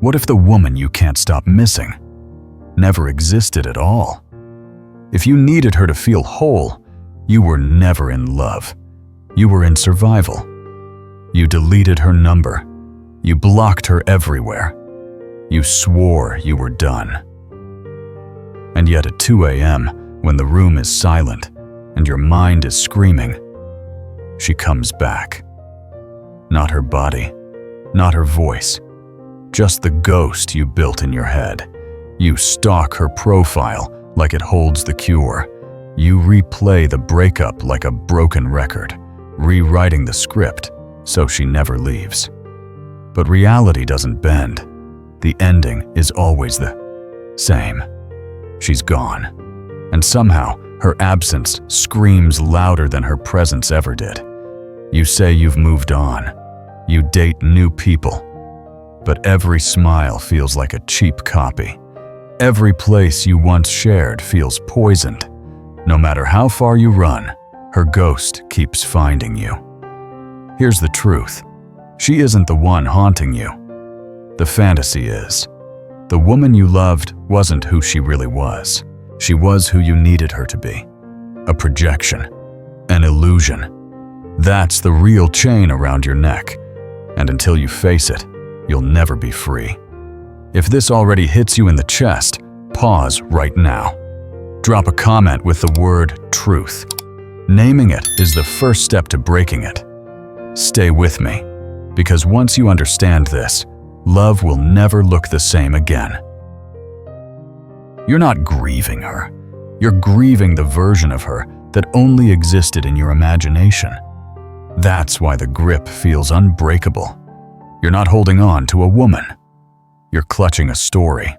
What if the woman you can't stop missing never existed at all? If you needed her to feel whole, you were never in love. You were in survival. You deleted her number. You blocked her everywhere. You swore you were done. And yet at 2 a.m., when the room is silent and your mind is screaming, she comes back. Not her body, not her voice, just the ghost you built in your head. You stalk her profile like it holds the cure. You replay the breakup like a broken record, rewriting the script so she never leaves. But reality doesn't bend. The ending is always the same. She's gone. And somehow, her absence screams louder than her presence ever did. You say you've moved on. You date new people. But every smile feels like a cheap copy. Every place you once shared feels poisoned. No matter how far you run, her ghost keeps finding you. Here's the truth. She isn't the one haunting you. The fantasy is. The woman you loved wasn't who she really was. She was who you needed her to be. A projection. An illusion. That's the real chain around your neck. And until you face it, you'll never be free. If this already hits you in the chest, pause right now. Drop a comment with the word truth. Naming it is the first step to breaking it. Stay with me, because once you understand this, love will never look the same again. You're not grieving her. You're grieving the version of her that only existed in your imagination. That's why the grip feels unbreakable. You're not holding on to a woman. You're clutching a story.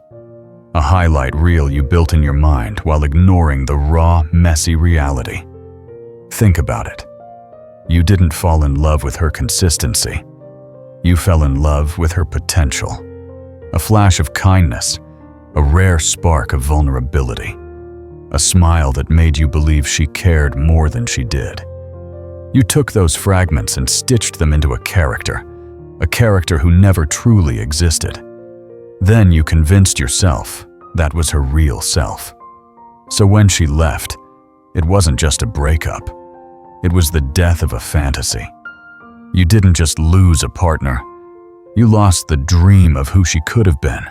A highlight reel you built in your mind while ignoring the raw, messy reality. Think about it. You didn't fall in love with her consistency. You fell in love with her potential. A flash of kindness, a rare spark of vulnerability, a smile that made you believe she cared more than she did. You took those fragments and stitched them into a character who never truly existed. Then you convinced yourself that was her real self. So when she left, it wasn't just a breakup. It was the death of a fantasy. You didn't just lose a partner. You lost the dream of who she could have been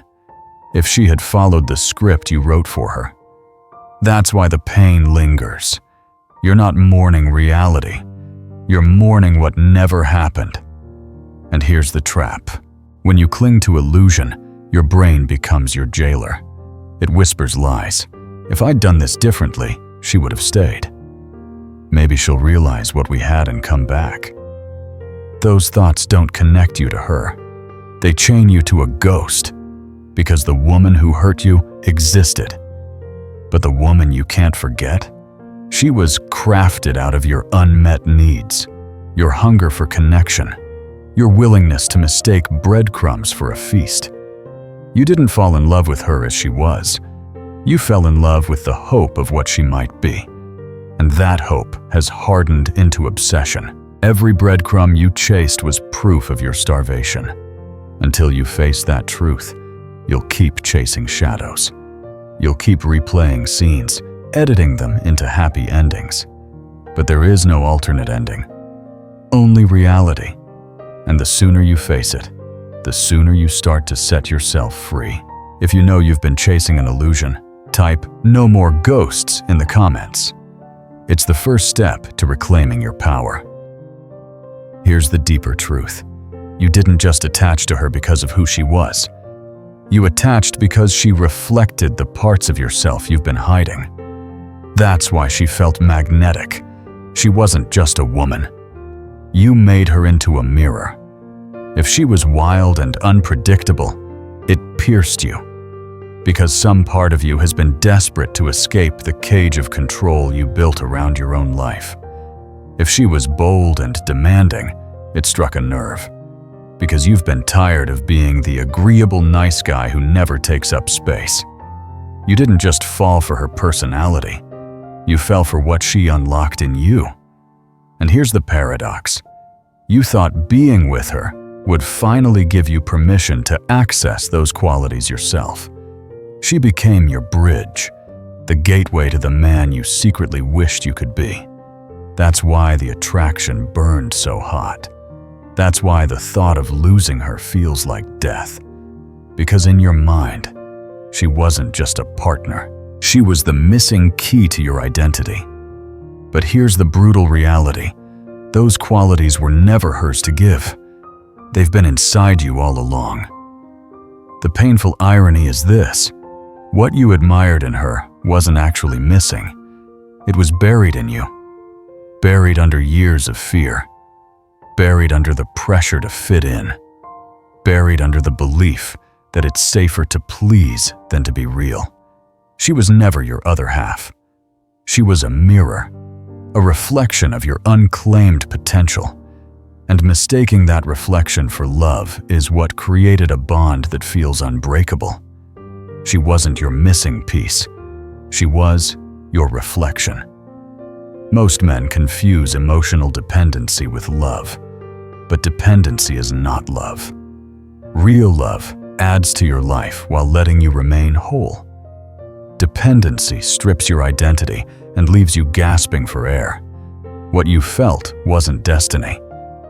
if she had followed the script you wrote for her. That's why the pain lingers. You're not mourning reality. You're mourning what never happened. And here's the trap. When you cling to illusion, your brain becomes your jailer. It whispers lies. If I'd done this differently, she would have stayed. Maybe she'll realize what we had and come back. Those thoughts don't connect you to her. They chain you to a ghost, because the woman who hurt you existed. But the woman you can't forget? She was crafted out of your unmet needs, your hunger for connection, your willingness to mistake breadcrumbs for a feast. You didn't fall in love with her as she was. You fell in love with the hope of what she might be. And that hope has hardened into obsession. Every breadcrumb you chased was proof of your starvation. Until you face that truth, you'll keep chasing shadows. You'll keep replaying scenes, editing them into happy endings. But there is no alternate ending. Only reality. And the sooner you face it, the sooner you start to set yourself free. If you know you've been chasing an illusion, type "no more ghosts" in the comments. It's the first step to reclaiming your power. Here's the deeper truth. You didn't just attach to her because of who she was. You attached because she reflected the parts of yourself you've been hiding. That's why she felt magnetic. She wasn't just a woman. You made her into a mirror. If she was wild and unpredictable, it pierced you. Because some part of you has been desperate to escape the cage of control you built around your own life. If she was bold and demanding, it struck a nerve. Because you've been tired of being the agreeable nice guy who never takes up space. You didn't just fall for her personality. You fell for what she unlocked in you. And here's the paradox. You thought being with her would finally give you permission to access those qualities yourself. She became your bridge, the gateway to the man you secretly wished you could be. That's why the attraction burned so hot. That's why the thought of losing her feels like death. Because in your mind, she wasn't just a partner. She was the missing key to your identity. But here's the brutal reality. Those qualities were never hers to give. They've been inside you all along. The painful irony is this: what you admired in her wasn't actually missing. It was buried in you. Buried under years of fear. Buried under the pressure to fit in. Buried under the belief that it's safer to please than to be real. She was never your other half. She was a mirror, a reflection of your unclaimed potential. And mistaking that reflection for love is what created a bond that feels unbreakable. She wasn't your missing piece. She was your reflection. Most men confuse emotional dependency with love, but dependency is not love. Real love adds to your life while letting you remain whole. Dependency strips your identity and leaves you gasping for air. What you felt wasn't destiny.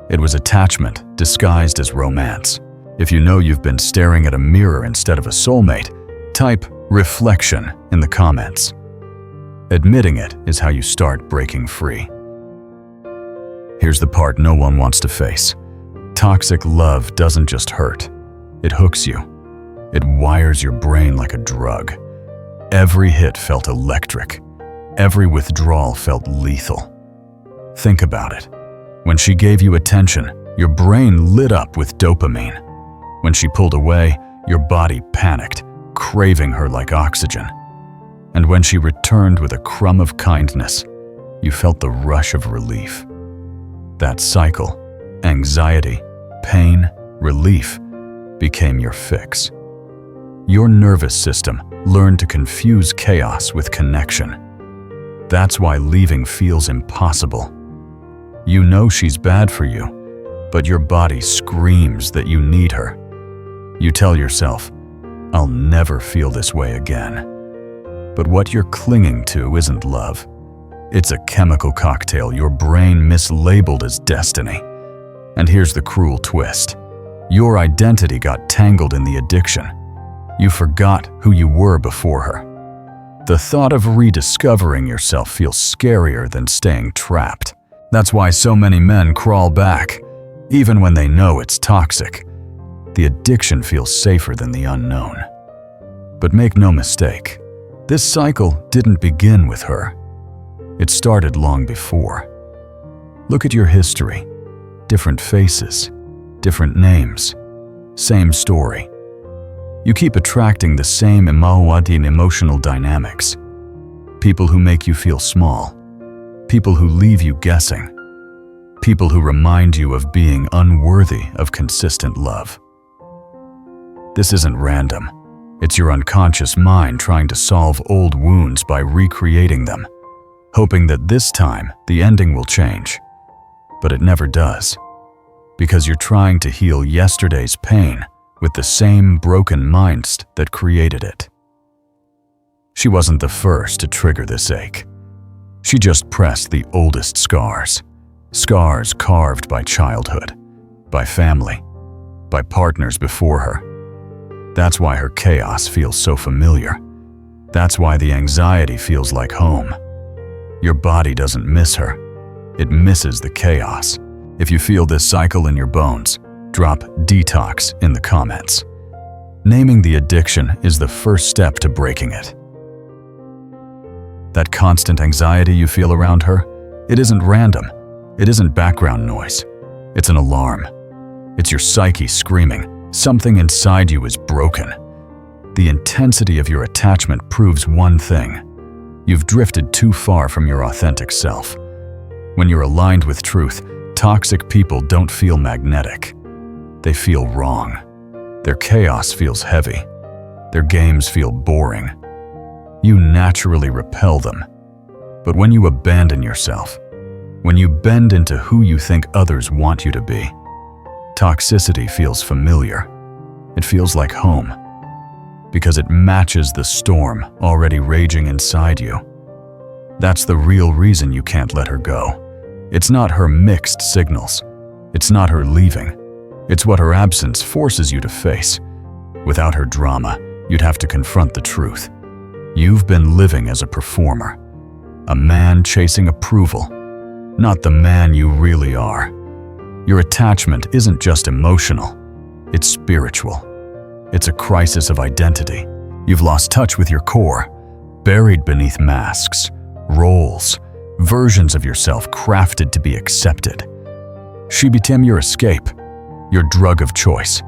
It was attachment disguised as romance. If you know you've been staring at a mirror instead of a soulmate, type reflection in the comments. Admitting it is how you start breaking free. Here's the part no one wants to face. Toxic love doesn't just hurt. It hooks you. It wires your brain like a drug. Every hit felt electric. Every withdrawal felt lethal. Think about it. When she gave you attention, your brain lit up with dopamine. When she pulled away, your body panicked, craving her like oxygen. And when she returned with a crumb of kindness, you felt the rush of relief. That cycle, anxiety, pain, relief, became your fix. Your nervous system learned to confuse chaos with connection. That's why leaving feels impossible. You know she's bad for you, but your body screams that you need her. You tell yourself, "I'll never feel this way again." But what you're clinging to isn't love. It's a chemical cocktail your brain mislabeled as destiny. And here's the cruel twist. Your identity got tangled in the addiction. You forgot who you were before her. The thought of rediscovering yourself feels scarier than staying trapped. That's why so many men crawl back, even when they know it's toxic. The addiction feels safer than the unknown. But make no mistake, this cycle didn't begin with her. It started long before. Look at your history. Different faces, different names, same story. You keep attracting the same emotional dynamics. People who make you feel small. People who leave you guessing. People who remind you of being unworthy of consistent love. This isn't random. It's your unconscious mind trying to solve old wounds by recreating them, hoping that this time the ending will change. But it never does, because you're trying to heal yesterday's pain with the same broken mindset that created it. She wasn't the first to trigger this ache. She just pressed the oldest scars. Scars carved by childhood, by family, by partners before her. That's why her chaos feels so familiar. That's why the anxiety feels like home. Your body doesn't miss her. It misses the chaos. If you feel this cycle in your bones, drop detox in the comments. Naming the addiction is the first step to breaking it. That constant anxiety you feel around her, it isn't random. It isn't background noise. It's an alarm. It's your psyche screaming, something inside you is broken. The intensity of your attachment proves one thing. You've drifted too far from your authentic self. When you're aligned with truth, toxic people don't feel magnetic. They feel wrong. Their chaos feels heavy. Their games feel boring. You naturally repel them. But when you abandon yourself, when you bend into who you think others want you to be, Toxicity feels familiar. It feels like home, because it matches the storm already raging inside you. That's the real reason you can't let her go. It's not her mixed signals. It's not her leaving. It's what her absence forces you to face. Without her drama, you'd have to confront the truth. You've been living as a performer, a man chasing approval, not the man you really are. Your attachment isn't just emotional, it's spiritual. It's a crisis of identity. You've lost touch with your core, buried beneath masks, roles, versions of yourself crafted to be accepted. She became your escape, your drug of choice.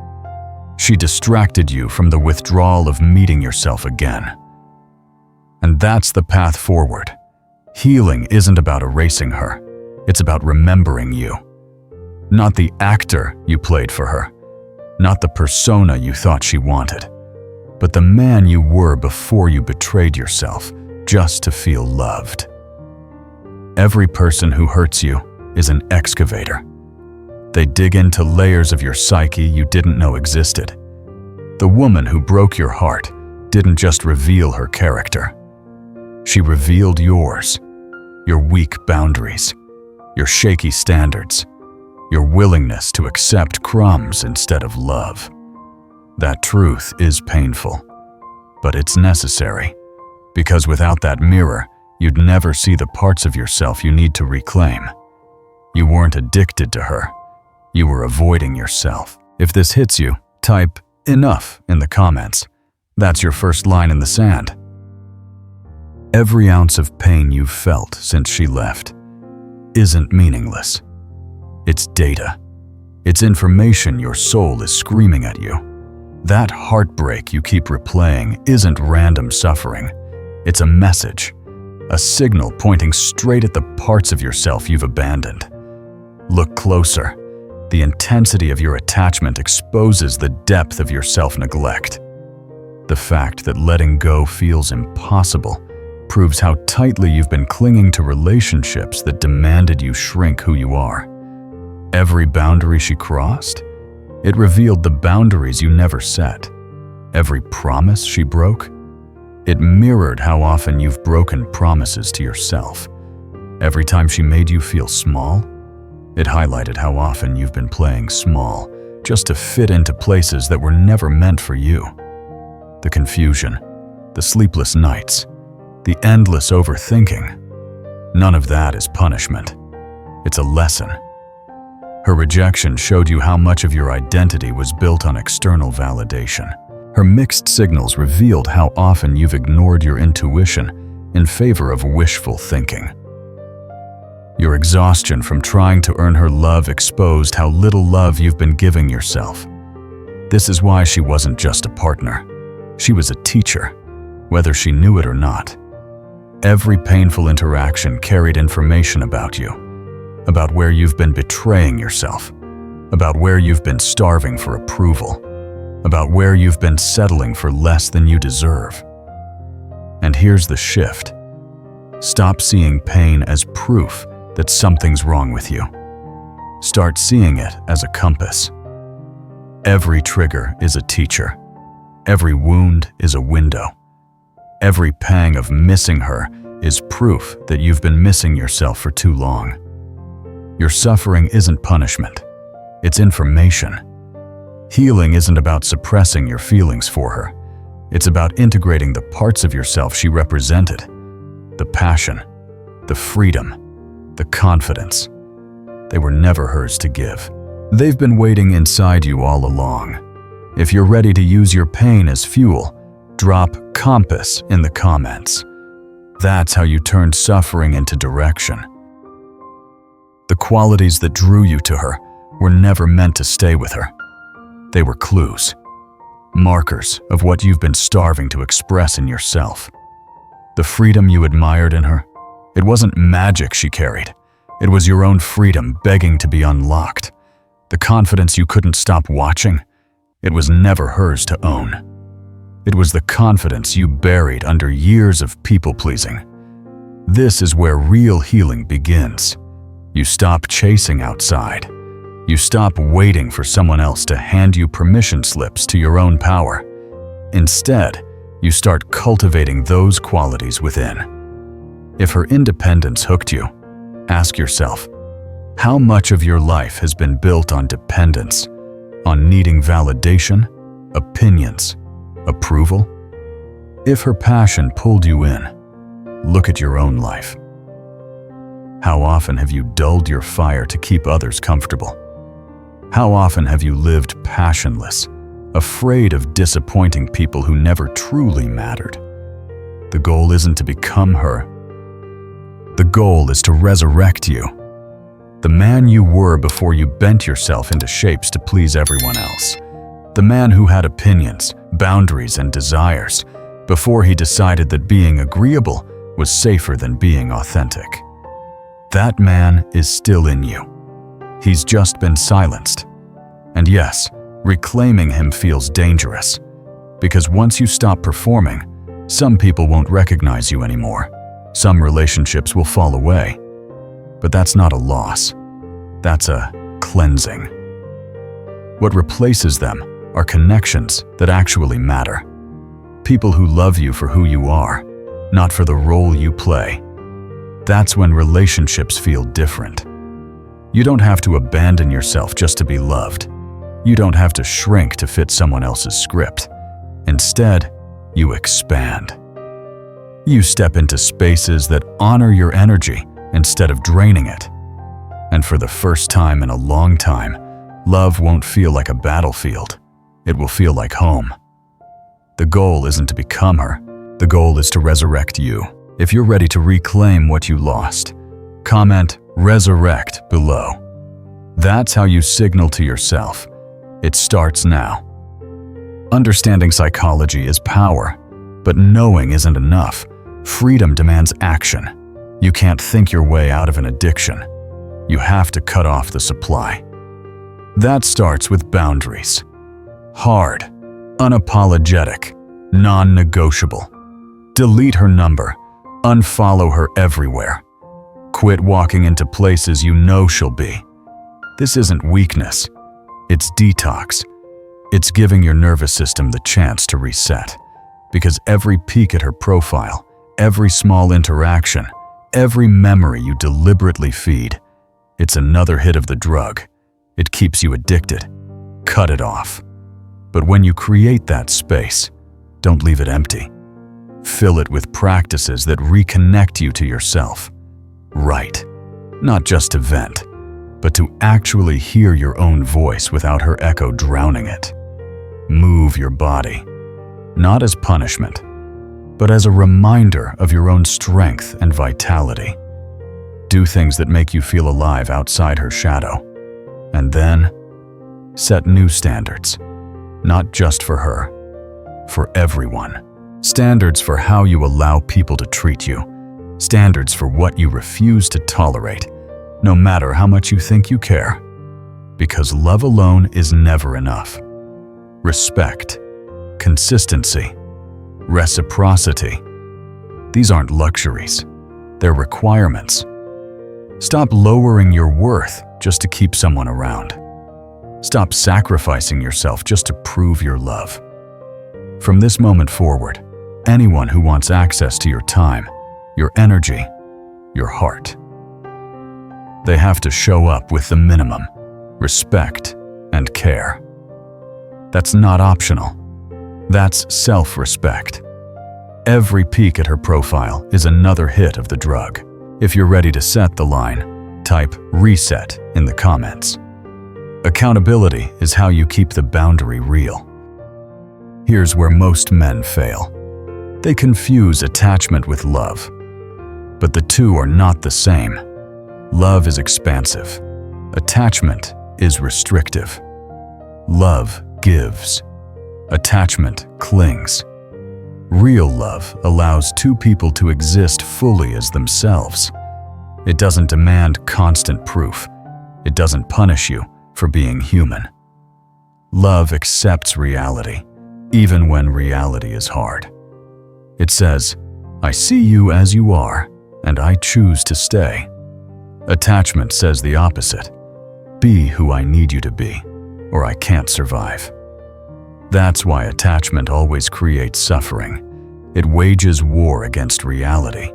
She distracted you from the withdrawal of meeting yourself again. And that's the path forward. Healing isn't about erasing her. It's about remembering you. Not the actor you played for her. Not the persona you thought she wanted, but the man you were before you betrayed yourself just to feel loved. Every person who hurts you is an excavator. They dig into layers of your psyche you didn't know existed. The woman who broke your heart didn't just reveal her character. She revealed yours, your weak boundaries, your shaky standards, your willingness to accept crumbs instead of love. That truth is painful, but it's necessary, because without that mirror, you'd never see the parts of yourself you need to reclaim. You weren't addicted to her. You were avoiding yourself. If this hits you, type "enough" in the comments. That's your first line in the sand. Every ounce of pain you've felt since she left isn't meaningless. It's data. It's information your soul is screaming at you. That heartbreak you keep replaying isn't random suffering. It's a message, a signal pointing straight at the parts of yourself you've abandoned. Look closer. The intensity of your attachment exposes the depth of your self-neglect. The fact that letting go feels impossible proves how tightly you've been clinging to relationships that demanded you shrink who you are. Every boundary she crossed, it revealed the boundaries you never set. Every promise she broke, it mirrored how often you've broken promises to yourself. Every time she made you feel small, it highlighted how often you've been playing small just to fit into places that were never meant for you. The confusion, the sleepless nights, the endless overthinking, none of that is punishment. It's a lesson. Her rejection showed you how much of your identity was built on external validation. Her mixed signals revealed how often you've ignored your intuition in favor of wishful thinking. Your exhaustion from trying to earn her love exposed how little love you've been giving yourself. This is why she wasn't just a partner. She was a teacher, whether she knew it or not. Every painful interaction carried information about you, about where you've been betraying yourself, about where you've been starving for approval, about where you've been settling for less than you deserve. And here's the shift. Stop seeing pain as proof that something's wrong with you. Start seeing it as a compass. Every trigger is a teacher. Every wound is a window. Every pang of missing her is proof that you've been missing yourself for too long. Your suffering isn't punishment. It's information. Healing isn't about suppressing your feelings for her. It's about integrating the parts of yourself she represented. The passion, the freedom, the confidence. They were never hers to give. They've been waiting inside you all along. If you're ready to use your pain as fuel, drop compass in the comments. That's how you turned suffering into direction. The qualities that drew you to her were never meant to stay with her. They were clues, markers of what you've been starving to express in yourself. The freedom you admired in her, it wasn't magic she carried. It was your own freedom begging to be unlocked. The confidence you couldn't stop watching, it was never hers to own. It was the confidence you buried under years of people-pleasing. This is where real healing begins. You stop chasing outside. You stop waiting for someone else to hand you permission slips to your own power. Instead, you start cultivating those qualities within. If her independence hooked you, ask yourself, how much of your life has been built on dependence, on needing validation, opinions, approval? If her passion pulled you in, look at your own life. How often have you dulled your fire to keep others comfortable? How often have you lived passionless, afraid of disappointing people who never truly mattered? The goal isn't to become her. The goal is to resurrect you. The man you were before you bent yourself into shapes to please everyone else. The man who had opinions, boundaries, and desires before he decided that being agreeable was safer than being authentic. That man is still in you. He's just been silenced. And yes, reclaiming him feels dangerous, because once you stop performing, some people won't recognize you anymore. Some relationships will fall away. But that's not a loss. That's a cleansing. What replaces them are connections that actually matter. People who love you for who you are, not for the role you play. That's when relationships feel different. You don't have to abandon yourself just to be loved. You don't have to shrink to fit someone else's script. Instead, you expand. You step into spaces that honor your energy instead of draining it. And for the first time in a long time, love won't feel like a battlefield. It will feel like home. The goal isn't to become her. The goal is to resurrect you. If you're ready to reclaim what you lost, comment "resurrect" below. That's how you signal to yourself. It starts now. Understanding psychology is power, but knowing isn't enough. Freedom demands action. You can't think your way out of an addiction. You have to cut off the supply. That starts with boundaries. Hard, unapologetic, non-negotiable. Delete her number. Unfollow her everywhere. Quit walking into places you know she'll be. This isn't weakness. It's detox. It's giving your nervous system the chance to reset. Because every peek at her profile, every small interaction, every memory you deliberately feed, it's another hit of the drug. It keeps you addicted. Cut it off. But when you create that space, don't leave it empty. Fill it with practices that reconnect you to yourself. Write, not just to vent, but to actually hear your own voice without her echo drowning it. Move your body, not as punishment, but as a reminder of your own strength and vitality. Do things that make you feel alive outside her shadow. And then, set new standards, not just for her, for everyone. Standards for how you allow people to treat you. Standards for what you refuse to tolerate, no matter how much you think you care. Because love alone is never enough. Respect, consistency, reciprocity. These aren't luxuries. They're requirements. Stop lowering your worth just to keep someone around. Stop sacrificing yourself just to prove your love. From this moment forward, anyone who wants access to your time, your energy, your heart, they have to show up with the minimum: respect and care. That's not optional. That's self-respect. Every peek at her profile is another hit of the drug. If you're ready to set the line, type "reset" in the comments. Accountability is how you keep the boundary real. Here's where most men fail. They confuse attachment with love. But the two are not the same. Love is expansive. Attachment is restrictive. Love gives. Attachment clings. Real love allows two people to exist fully as themselves. It doesn't demand constant proof. It doesn't punish you for being human. Love accepts reality, even when reality is hard. It says, "I see you as you are, and I choose to stay." Attachment says the opposite. be who I need you to be, or I can't survive. That's why attachment always creates suffering. It wages war against reality.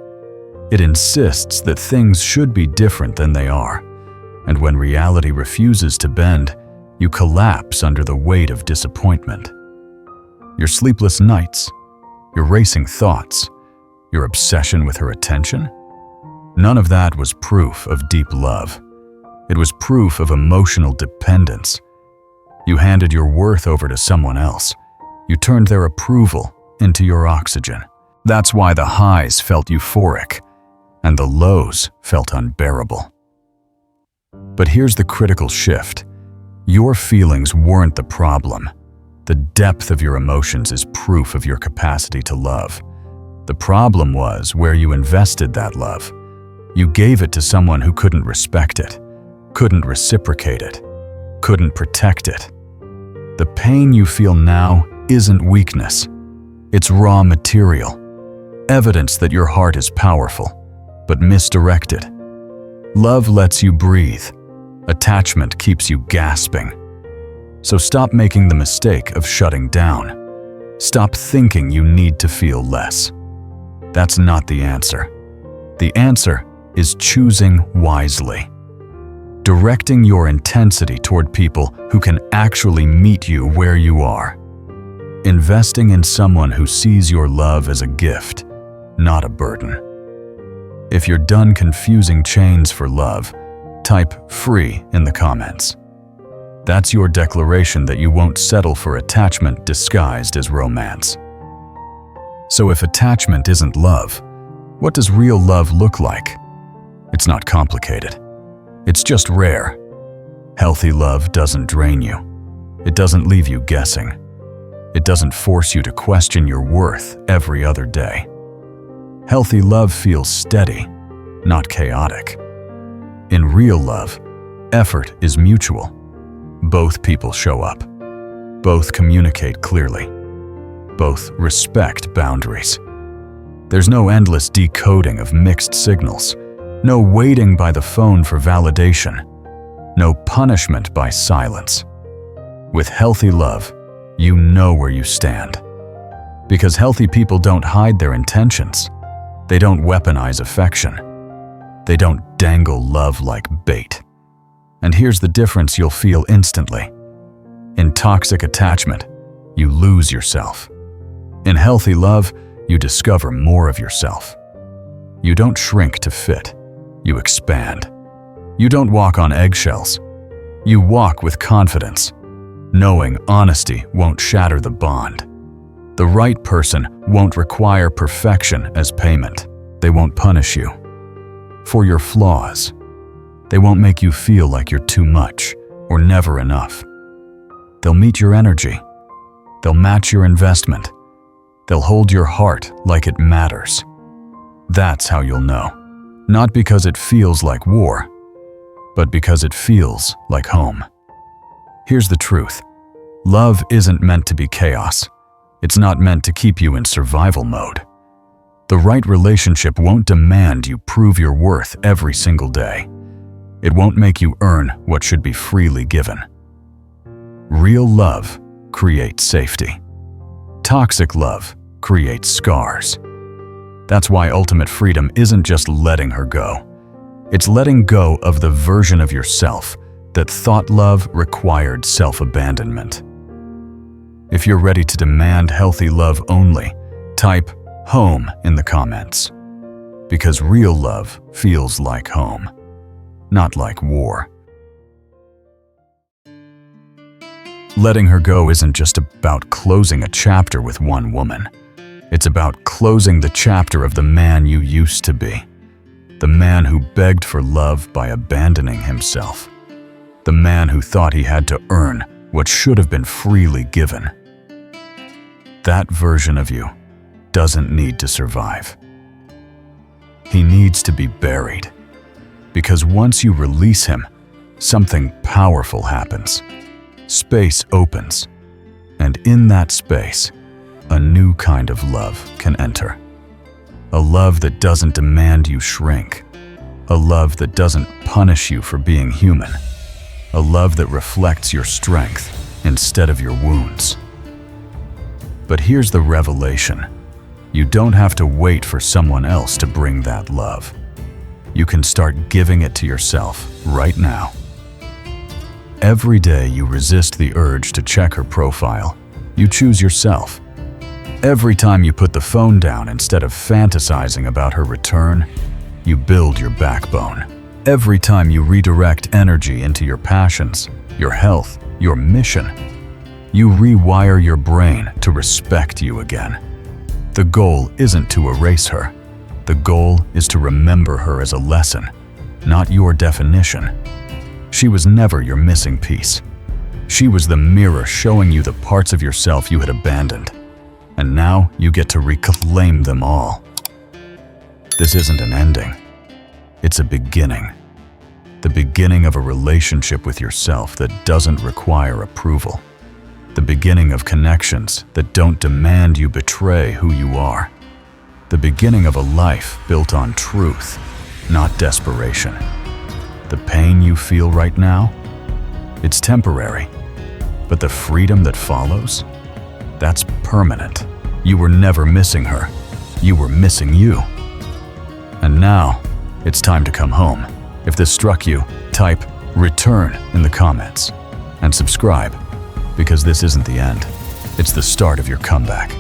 It insists that things should be different than they are, and when reality refuses to bend, you collapse under the weight of disappointment. Your sleepless nights, your racing thoughts, your obsession with her attention? None of that was proof of deep love. It was proof of emotional dependence. You handed your worth over to someone else. You turned their approval into your oxygen. That's why the highs felt euphoric, and the lows felt unbearable. But here's the critical shift. Your feelings weren't the problem. The depth of your emotions is proof of your capacity to love. The problem was where you invested that love. You gave it to someone who couldn't respect it, couldn't reciprocate it, couldn't protect it. The pain you feel now isn't weakness. It's raw material, evidence that your heart is powerful, but misdirected. Love lets you breathe. Attachment keeps you gasping. So stop making the mistake of shutting down. Stop thinking you need to feel less. That's not the answer. The answer is choosing wisely. Directing your intensity toward people who can actually meet you where you are. Investing in someone who sees your love as a gift, not a burden. If you're done confusing chains for love, type "free" in the comments. That's your declaration that you won't settle for attachment disguised as romance. So if attachment isn't love, what does real love look like? It's not complicated. It's just rare. Healthy love doesn't drain you. It doesn't leave you guessing. It doesn't force you to question your worth every other day. Healthy love feels steady, not chaotic. In real love, effort is mutual. Both people show up. Both communicate clearly. Both respect boundaries. There's no endless decoding of mixed signals. No waiting by the phone for validation. No punishment by silence. With healthy love, you know where you stand. Because healthy people don't hide their intentions. They don't weaponize affection. They don't dangle love like bait. And here's the difference you'll feel instantly. In toxic attachment, you lose yourself. In healthy love, you discover more of yourself. You don't shrink to fit. You expand. You don't walk on eggshells. You walk with confidence, knowing honesty won't shatter the bond. The right person won't require perfection as payment. They won't punish you for your flaws. They won't make you feel like you're too much or never enough. They'll meet your energy. They'll match your investment. They'll hold your heart like it matters. That's how you'll know. Not because it feels like war, but because it feels like home. Here's the truth. Love isn't meant to be chaos. It's not meant to keep you in survival mode. The right relationship won't demand you prove your worth every single day. It won't make you earn what should be freely given. Real love creates safety. Toxic love creates scars. That's why ultimate freedom isn't just letting her go. It's letting go of the version of yourself that thought love required self-abandonment. If you're ready to demand healthy love only, type "home" in the comments. Because real love feels like home, not like war. Letting her go isn't just about closing a chapter with one woman. It's about closing the chapter of the man you used to be. The man who begged for love by abandoning himself. The man who thought he had to earn what should have been freely given. That version of you doesn't need to survive. He needs to be buried. Because once you release him, something powerful happens. Space opens. And in that space, a new kind of love can enter. A love that doesn't demand you shrink. A love that doesn't punish you for being human. a love that reflects your strength instead of your wounds. But here's the revelation. You don't have to wait for someone else to bring that love. You can start giving it to yourself right now. Every day you resist the urge to check her profile, you choose yourself. Every time you put the phone down instead of fantasizing about her return, you build your backbone. Every time you redirect energy into your passions, your health, your mission, you rewire your brain to respect you again. The goal isn't to erase her. The goal is to remember her as a lesson, not your definition. She was never your missing piece. She was the mirror showing you the parts of yourself you had abandoned. And now you get to reclaim them all. This isn't an ending. It's a beginning. The beginning of a relationship with yourself that doesn't require approval. The beginning of connections that don't demand you betray who you are. The beginning of a life built on truth, not desperation. The pain you feel right now, it's temporary. But the freedom that follows, that's permanent. You were never missing her. You were missing you. And now, it's time to come home. If this struck you, type "return" in the comments. And subscribe, because this isn't the end. It's the start of your comeback.